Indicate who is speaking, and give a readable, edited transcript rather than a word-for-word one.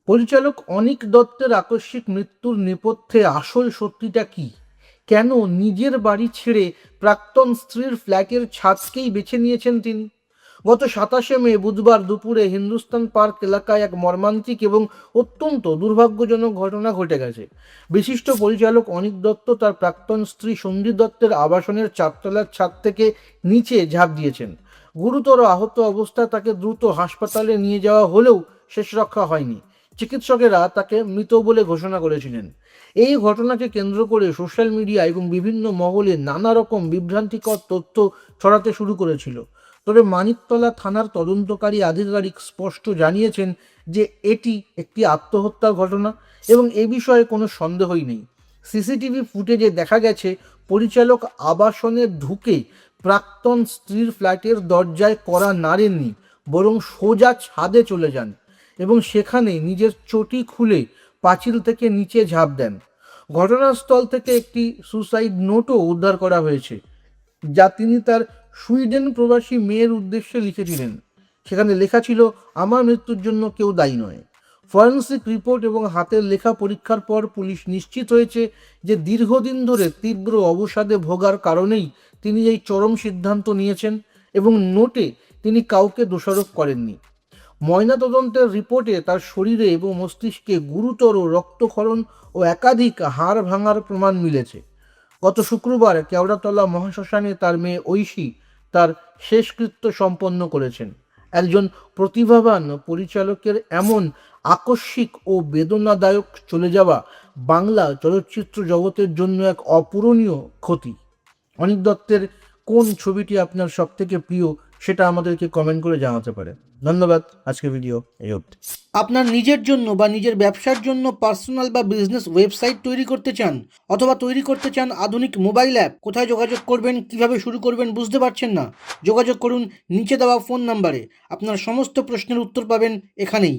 Speaker 1: পরিচালক অনীক দত্তের আকস্মিক মৃত্যুর নেপথ্যে আসল সত্যিটা কি? কেন নিজের বাড়ি ছেড়ে প্রাক্তন স্ত্রীর ফ্ল্যাটের ছাদকেই বেছে নিয়েছেন তিনি? গত 27শে মে বুধবার দুপুরে হিন্দুস্তান পার্ক এলাকায় এক মর্মান্তিক এবং অত্যন্ত দুর্ভাগ্যজনক ঘটনা ঘটে গেছে। বিশিষ্ট পরিচালক অনীক দত্ত তার প্রাক্তন স্ত্রী সঞ্জিত দত্তের আবাসনের 4তলার ছাদ থেকে নিচে ঝাঁপ দিয়েছেন। গুরুতর আহত অবস্থায় তাকে দ্রুত হাসপাতালে নিয়ে যাওয়া হলেও শেষ রক্ষা হয়নি। চিকিৎসকেরা তাকে মৃত বলে ঘোষণা করেছিলেন। এই ঘটনাকে কেন্দ্র করে সোশ্যাল মিডিয়া এবং বিভিন্ন মহলে নানা রকম বিভ্রান্তিকর তথ্য ছড়াতে শুরু করেছিল। তবে মানিকতলা থানার তদন্তকারী আধিকারিক স্পষ্ট জানিয়েছেন যে এটি একটি আত্মহত্যার ঘটনা এবং এ বিষয়ে কোনো সন্দেহই নেই। সিসিটিভি ফুটেজে দেখা গেছে পরিচালক আবাসনে ঢুকে প্রাক্তন স্ত্রীর ফ্ল্যাটের দরজায় কড়া নাড়েননি, বরং সোজা ছাদে চলে যান এবং সেখানে নিজের চটি খুলে পাঁচিল থেকে নিচে ঝাঁপ দেন। ঘটনাস্থল থেকে একটি সুসাইড নোটও উদ্ধার করা হয়েছে, যা তিনি তার সুইডেন প্রবাসী মেয়ের উদ্দেশ্যে লিখেছিলেন। সেখানে লেখা ছিল, আমার মৃত্যুর জন্য কেউ দায়ী নয়। ফরেন্সিক রিপোর্ট এবং হাতের লেখা পরীক্ষার পর পুলিশ নিশ্চিত হয়েছে যে দীর্ঘদিন ধরে তীব্র অবসাদে ভোগার কারণেই তিনি এই চরম সিদ্ধান্ত নিয়েছেন এবং নোটে তিনি কাউকে দোষারোপ করেননি। ময়নাতদন্তের রিপোর্টে তার শরীরে এবং মস্তিষ্কে গুরুতর রক্তক্ষরণ ও একাধিক হাড় ভাঙার প্রমাণ মিলেছে। গত শুক্রবার কেওড়াতলা মহাশ্মশানে তার মেয়ে ঐশী তার শেষকৃত্য সম্পন্ন করেছেন। একজন প্রতিভাবান পরিচালকের এমন আকস্মিক ও বেদনাদায়ক চলে যাওয়া বাংলা চলচ্চিত্র জগতের জন্য এক অপূরণীয় ক্ষতি। অনীক দত্তের কোন ছবিটি আপনার সব থেকে প্রিয় সেটা আমাদেরকে কমেন্ট করে জানাতে পারে। ধন্যবাদ। আজকের ভিডিও এই অবধি। আপনার নিজের জন্য বা নিজের ব্যবসার জন্য পার্সোনাল বা বিজনেস ওয়েবসাইট তৈরি করতে চান অথবা তৈরি করতে চান আধুনিক মোবাইল অ্যাপ, কোথায় যোগাযোগ করবেন, কিভাবে শুরু করবেন বুঝতে পারছেন না? যোগাযোগ করুন নিচে দেওয়া ফোন নাম্বারে। আপনার সমস্ত প্রশ্নের উত্তর পাবেন এখানেই।